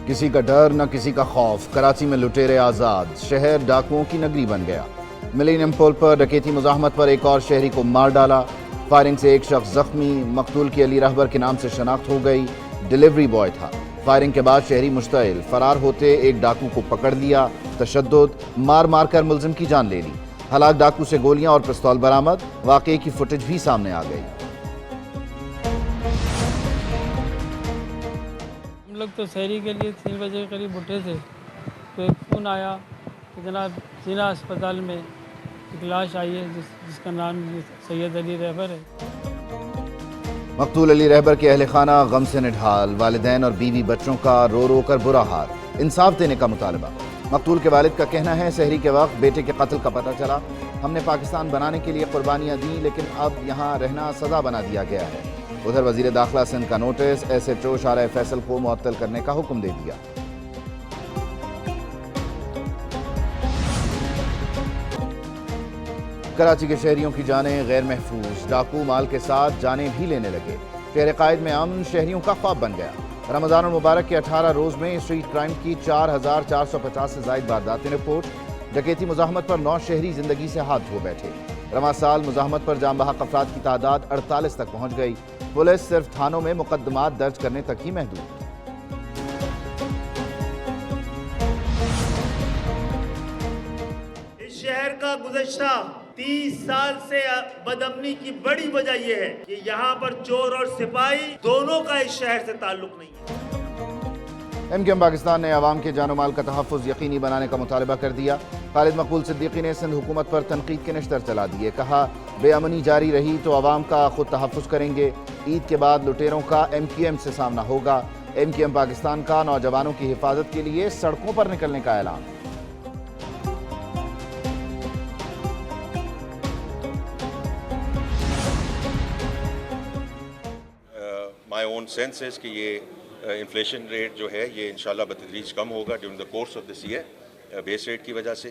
کسی کا ڈر نہ کسی کا خوف، کراچی میں لٹیرے آزاد، شہر ڈاکوؤں کی نگری بن گیا۔ ملینیم پول پر ڈکیتی مزاحمت پر ایک اور شہری کو مار ڈالا، فائرنگ سے ایک شخص زخمی، مقتول کی علی رہبر کے نام سے شناخت ہو گئی، ڈیلیوری بوائے تھا۔ فائرنگ کے بعد شہری مشتعل، فرار ہوتے ایک ڈاکو کو پکڑ لیا، تشدد، مار مار کر ملزم کی جان لے لی۔ ہلاک ڈاکو سے گولیاں اور پستول برآمد، واقعے کی فوٹیج بھی سامنے آ گئی۔ ہم لوگ تو سحری کے لیے 3 بجے کے قریب اٹھے تھے تو ایک فون آیا کہ جناب سینا اسپتال میں ایک لاش آئی ہے جس کا نام سید علی رہبر ہے۔ مقتول علی رہبر کے اہل خانہ غم سے نڈھال، والدین اور بیوی بچوں کا رو رو کر برا حال، انصاف دینے کا مطالبہ۔ مقتول کے والد کا کہنا ہے سحری کے وقت بیٹے کے قتل کا پتہ چلا، ہم نے پاکستان بنانے کے لیے قربانیاں دیں لیکن اب یہاں رہنا سزا بنا دیا گیا ہے۔ ادھر وزیر داخلہ سندھ کا notice, S H O Shahrah Faisal کو معطل کرنے کا حکم دے دیا۔ کراچی کے شہریوں کی جانیں غیر محفوظ، ڈاکو مال کے ساتھ جانیں بھی لینے لگے۔ شہر قائد میں امن شہریوں کا خواب بن گیا۔ رمضان المبارک کے 18 روز میں اسٹریٹ کرائم کی 4450 سے زائد وارداتیں رپورٹ۔ ڈکیتی مزاحمت پر 9 شہری زندگی سے ہاتھ دھو بیٹھے۔ رواں سال مزاحمت پر جاں بحق افراد کی تعداد 48 تک پہنچ گئی۔ پولیس صرف تھانوں میں مقدمات درج کرنے تک ہی محدود۔ اس شہر کا گزشتہ 30 سال سے بدامنی کی بڑی وجہ یہ ہے کہ یہاں پر چور اور سپاہی دونوں کا اس شہر سے تعلق نہیں ہے۔ ایم کیو ایم پاکستان نے عوام کے جان و مال کا تحفظ یقینی بنانے کا مطالبہ کر دیا۔ خالد مقبول صدیقی نے سندھ حکومت پر تنقید کے نشتر چلا دیے، کہا بے امنی جاری رہی تو عوام کا خود تحفظ کریں گے۔ عید کے بعد لٹیروں کا ایم کیو ایم سے سامنا ہوگا۔ ایم کیو ایم پاکستان کا نوجوانوں کی حفاظت کے لیے سڑکوں پر نکلنے کا اعلان۔ My own sense is کہ یہ انفلیشن ریٹ جو ہے یہ انشاءاللہ بتدریج کم ہوگا during the course of this air base rate کی وجہ سے،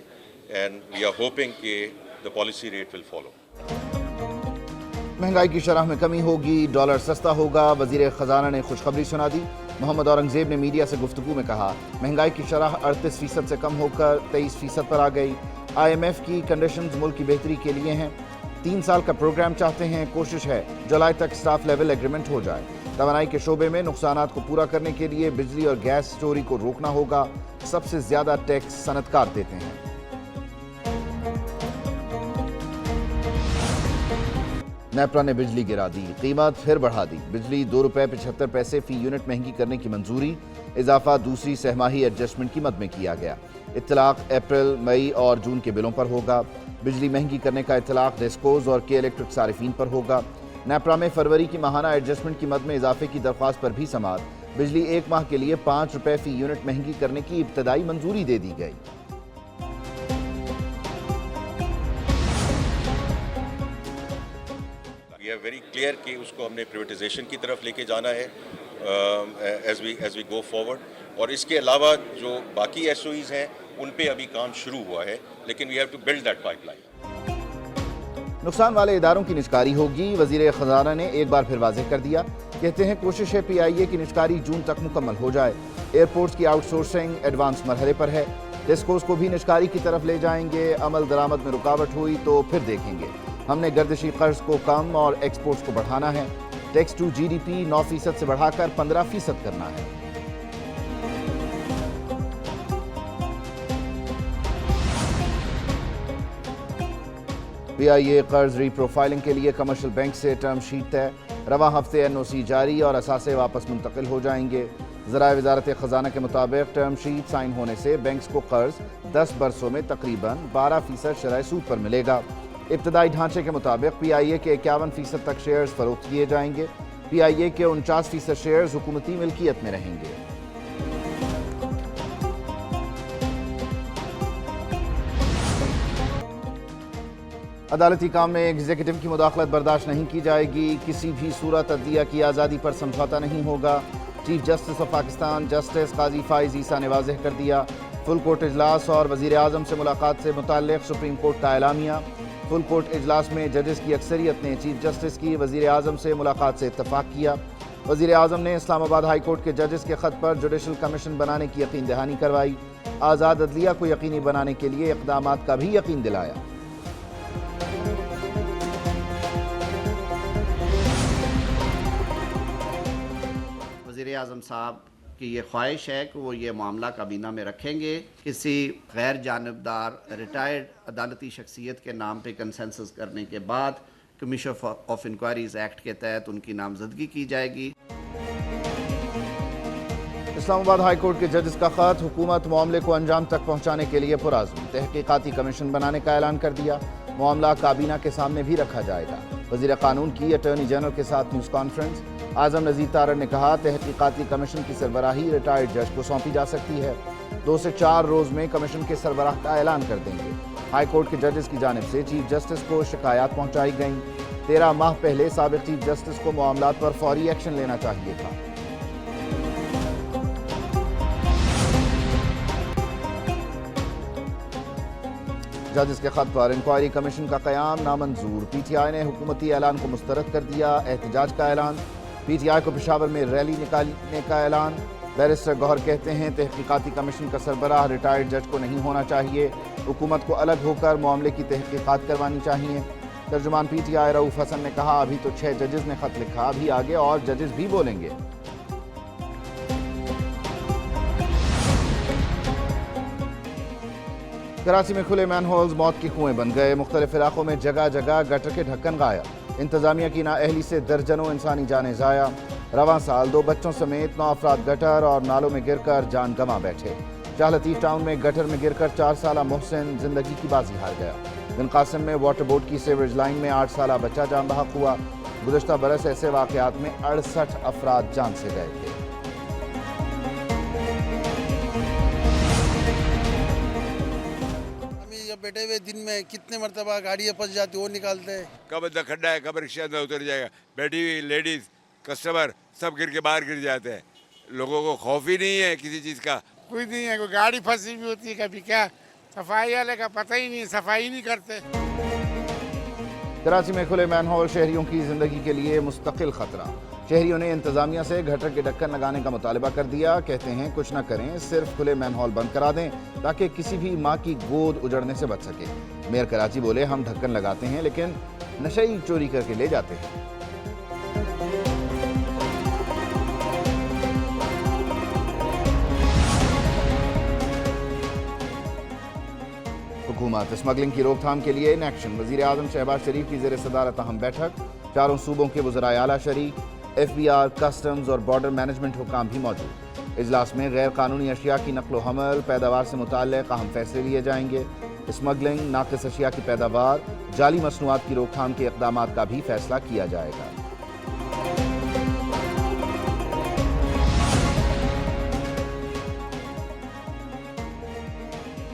اینڈ وی آر ہوپنگ کہ the policy rate will follow. مہنگائی کی شرح میں کمی ہوگی، ڈالر سستا ہوگا، وزیر خزانہ نے خوشخبری سنا دی۔ محمد اورنگزیب نے میڈیا سے گفتگو میں کہا مہنگائی کی شرح 38% سے کم ہو کر 23% پر آ گئی۔ آئی ایم ایف کی کنڈیشنز ملک کی بہتری کے لیے ہیں، 3 سال کا پروگرام چاہتے ہیں، کوشش ہے جولائی تک سٹاف لیول ایگریمنٹ ہو جائے۔ توانائی کے شعبے میں نقصانات کو پورا کرنے کے لیے بجلی اور گیس چوری کو روکنا ہوگا، سب سے زیادہ ٹیکس صنعتکار دیتے ہیں۔ نیپرا نے بجلی گرا دی، قیمت پھر بڑھا دی، بجلی 2 روپے 75 پیسے فی یونٹ مہنگی کرنے کی منظوری، اضافہ دوسری سہ ماہی ایڈجسٹمنٹ کی مد میں کیا گیا۔ اطلاق اپریل، مئی اور جون کے بلوں پر ہوگا۔ بجلی مہنگی کرنے کا اطلاق ڈیسکوز اور کے الیکٹرک صارفین پر ہوگا۔ نیپرا میں فروری کی ماہانہ ایڈجسٹمنٹ کی مد میں اضافے کی درخواست پر بھی سماعت، بجلی 1 ماہ کے لیے 5 روپے فی یونٹ مہنگی کرنے کی ابتدائی منظوری دے دی گئی۔ وی آر ویری کلیئر کہ اس کو ہم نے پریویٹائزیشن کی طرف لے کے جانا ہے ایز وی گو فارورڈ، اور اس کے علاوہ جو باقی ایس او ایز ہیں ان پہ ابھی کام شروع ہوا ہے، لیکن we have to build that pipeline. نقصان والے اداروں کی نشکاری ہوگی، وزیر خزانہ نے ایک بار پھر واضح کر دیا، کہتے ہیں کوشش ہے پی آئی اے کی نشکاری جون تک مکمل ہو جائے۔ ایئرپورٹس کی آؤٹ سورسنگ ایڈوانس مرحلے پر ہے، ڈیسکوز کو بھی نشکاری کی طرف لے جائیں گے، عمل درآمد میں رکاوٹ ہوئی تو پھر دیکھیں گے۔ ہم نے گردشی قرض کو کم اور ایکسپورٹس کو بڑھانا ہے، tax to G D P 9% سے بڑھا کر 15% کرنا ہے۔ پی آئی اے قرض ری پروفائلنگ کے لیے کمرشل بینک سے ٹرم شیٹ طے، رواں ہفتے این او سی جاری اور اثاثے واپس منتقل ہو جائیں گے۔ ذرائع وزارت خزانہ کے مطابق ٹرم شیٹ سائن ہونے سے بینکس کو قرض 10 برسوں میں تقریباً 12% شرح سود پر ملے گا۔ ابتدائی ڈھانچے کے مطابق پی آئی اے کے 51% تک شیئرز فروخت کیے جائیں گے، پی آئی اے کے 49% شیئرز حکومتی ملکیت میں رہیں گے۔ عدالتی کام میں ایگزیکٹو کی مداخلت برداشت نہیں کی جائے گی، کسی بھی صورت عدلیہ کی آزادی پر سمجھوتہ نہیں ہوگا۔ Chief justice of Pakistan justice قاضی فائز عیسیٰ نے واضح کر دیا۔ فل کورٹ اجلاس اور وزیر اعظم سے ملاقات سے متعلق سپریم کورٹ کا اعلامیہ۔ فل کورٹ اجلاس میں ججز کی اکثریت نے چیف جسٹس کی وزیر اعظم سے ملاقات سے اتفاق کیا۔ وزیر اعظم نے اسلام آباد ہائی کورٹ کے ججز کے خط پر جوڈیشل کمیشن بنانے کی یقین دہانی کروائی. آزاد عدلیہ کو یقینی بنانے کے لیے اقدامات کا بھی یقین دلایا. وزیر اعظم صاحب کی یہ خواہش ہے کہ وہ یہ معاملہ کابینہ میں رکھیں گے. کسی غیر جانبدار ریٹائرڈ عدالتی شخصیت کے نام پہ کنسنسس کرنے کے بعد کمیشن آف انکوائریز ایکٹ کے تحت ان کی نامزدگی کی جائے گی. اسلام آباد ہائی کورٹ کے ججز کا خط. حکومت معاملے کو انجام تک پہنچانے کے لیے پرعزم. تحقیقاتی کمیشن بنانے کا اعلان کر دیا. معاملہ کابینہ کے سامنے بھی رکھا جائے گا. وزیر قانون کی اٹارنی جنرل کے ساتھ نیوز کانفرنس. اعظم نذیر تارڑ نے کہا تحقیقاتی کمیشن کی سربراہی ریٹائرڈ جج کو سونپی جا سکتی ہے. 2 سے 4 روز میں کمیشن کے سربراہ کا اعلان کر دیں گے. ہائی کورٹ کے ججز کی جانب سے چیف جسٹس کو شکایات پہنچائی گئیں. 13 ماہ پہلے سابق چیف جسٹس کو معاملات پر فوری ایکشن لینا چاہیے تھا. ججز کے خط پر انکوائری کمیشن کا قیام نامنظور. پی ٹی آئی نے حکومتی اعلان کو مسترد کر دیا. احتجاج کا اعلان. پی ٹی آئی کو پشاور میں ریلی نکالنے کا اعلان. بیرسٹر گوہر کہتے ہیں تحقیقاتی کمیشن کا سربراہ ریٹائرڈ جج کو نہیں ہونا چاہیے. حکومت کو الگ ہو کر معاملے کی تحقیقات کروانی چاہیے. ترجمان پی ٹی آئی رؤوف حسن نے کہا ابھی تو 6 ججز نے خط لکھا, ابھی آگے اور ججز بھی بولیں گے. کراچی میں کھلے مین ہولز موت کے کنویں بن گئے. مختلف علاقوں میں جگہ جگہ گٹر کے ڈھکن غائب. انتظامیہ کی نااہلی سے درجنوں انسانی جانیں ضائع. رواں سال 2 بچوں سمیت 9 افراد گٹر اور نالوں میں گر کر جان گنوا بیٹھے. شاہ لطیف ٹاؤن میں گٹر میں گر کر 4 سالہ محسن زندگی کی بازی ہار گیا. بن قاسم میں واٹر بورڈ کی سیوریج لائن میں 8 سالہ بچہ جان بحق ہوا. گزشتہ برس ایسے واقعات میں 68 افراد جان سے گئے تھے. بیٹھے ہوئے دن میں کتنے مرتبہ گاڑیاں پھنس جاتی وہ نکالتے ہیں. کب اندر کھڈا ہے کب رکشہ اندر اتر جائے گا. بیٹھی ہوئی لیڈیز کسٹمر سب گر کے باہر گر جاتے ہیں. لوگوں کو خوف ہی نہیں ہے کسی چیز کا. کوئی نہیں ہے. کوئی گاڑی پھنسی بھی ہوتی ہے کبھی. کیا صفائی والے کا پتہ ہی نہیں, صفائی نہیں کرتے. کراچی میں کھلے مین ہول شہریوں کی زندگی کے لیے مستقل خطرہ. شہریوں نے انتظامیہ سے گٹر کے ڈھکن لگانے کا مطالبہ کر دیا. کہتے ہیں کچھ نہ کریں, صرف کھلے مین ہول بند کرا دیں تاکہ کسی بھی ماں کی گود اجڑنے سے بچ سکے. میئر کراچی بولے ہم ڈھکن لگاتے ہیں لیکن نشئی چوری کر کے لے جاتے ہیں. حکومت اسمگلنگ کی روک تھام کے لیے ان ایکشن. وزیر اعظم شہباز شریف کی زیر صدارت اہم بیٹھک. 4 صوبوں کے وزرائے اعلیٰ شریک. ایف بی آر, کسٹمز اور بارڈر مینجمنٹ حکام بھی موجود. اجلاس میں غیر قانونی اشیاء کی نقل و حمل, پیداوار سے متعلق اہم فیصلے لیے جائیں گے. اسمگلنگ, ناقص اشیاء کی پیداوار, جعلی مصنوعات کی روک تھام کے اقدامات کا بھی فیصلہ کیا جائے گا.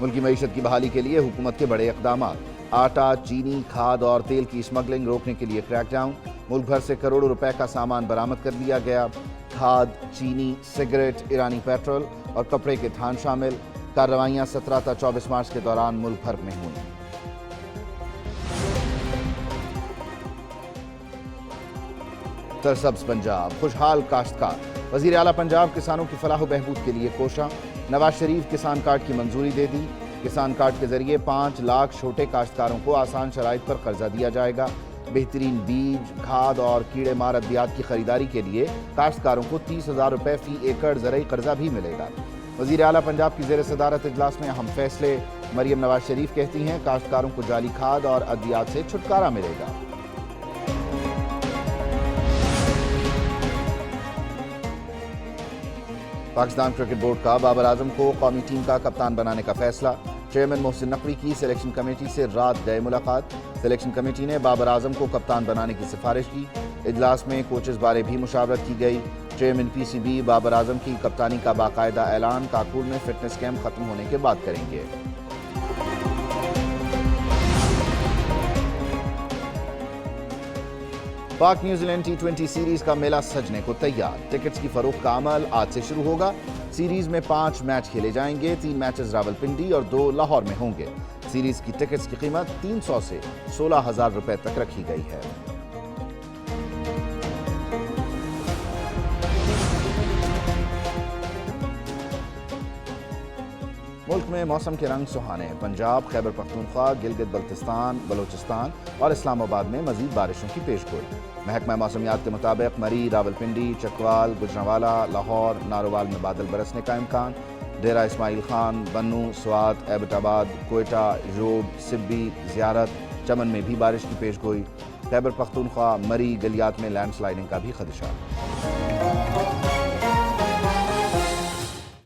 ملکی معیشت کی بحالی کے لیے حکومت کے بڑے اقدامات. آٹا, چینی, کھاد اور تیل کی اسمگلنگ روکنے کے لیے کریک ڈاؤن. ملک بھر سے کروڑوں روپے کا سامان برآمد کر لیا گیا. کھاد, چینی, سگریٹ, ایرانی پیٹرول اور کپڑے کے تھان شامل. کارروائیاں 17 تا 24 مارچ کے دوران ملک بھر میں ہوئیں. سرسبز پنجاب, خوشحال کاشتکار. وزیر اعلیٰ پنجاب کسانوں کی فلاح و بہبود کے لیے کوشاں. نواز شریف کسان کارڈ کی منظوری دے دی. کسان کارڈ کے ذریعے 5 لاکھ چھوٹے کاشتکاروں کو آسان شرائط پر قرضہ دیا جائے گا. بہترین بیج, کھاد اور کیڑے مار ادویات کی خریداری کے لیے کاشتکاروں کو 30,000 روپے فی ایکڑ زرعی قرضہ بھی ملے گا. وزیر اعلیٰ پنجاب کی زیر صدارت اجلاس میں اہم فیصلے. مریم نواز شریف کہتی ہیں کاشتکاروں کو جعلی کھاد اور ادویات سے چھٹکارا ملے گا. پاکستان کرکٹ بورڈ کا بابر اعظم کو قومی ٹیم کا کپتان بنانے کا فیصلہ. چیئرمین محسن نقوی کی سلیکشن کمیٹی سے رات گئے ملاقات. سلیکشن کمیٹی نے بابر اعظم کو کپتان بنانے کی سفارش کی. اجلاس میں کوچز بارے بھی مشاورت کی گئی. Chairman P C B Babar Azam کی کپتانی کا باقاعدہ اعلان کاکور میں فٹنس کیمپ ختم ہونے کے بعد کریں گے. پاک نیوزی لینڈ T20 سیریز کا میلہ سجنے کو تیار. ٹکٹس کی فروخت کا عمل آج سے شروع ہوگا. سیریز میں 5 میچ کھیلے جائیں گے. 3 میچز راولپنڈی اور 2 لاہور میں ہوں گے. سیریز کی ٹکٹس کی قیمت 300 سے 16,000 روپے تک رکھی گئی ہے. ملک میں موسم کے رنگ سہانے ہیں۔ پنجاب، خیبر پختونخوا، گلگت بلتستان، بلوچستان اور اسلام آباد میں مزید بارشوں کی پیش گوئی۔ محکمہ موسمیات کے مطابق مری، راولپنڈی، چکوال، گجرانوالہ، لاہور، ناروال میں بادل برسنے کا امکان۔ ڈیرہ اسماعیل خان، بنوں، سوات، ایبٹ آباد، کوئٹہ، یوب، سبی، زیارت، چمن میں بھی بارش کی پیش گوئی۔ خیبر پختونخوا، مری، گلیات میں لینڈ سلائڈنگ کا بھی خدشہ۔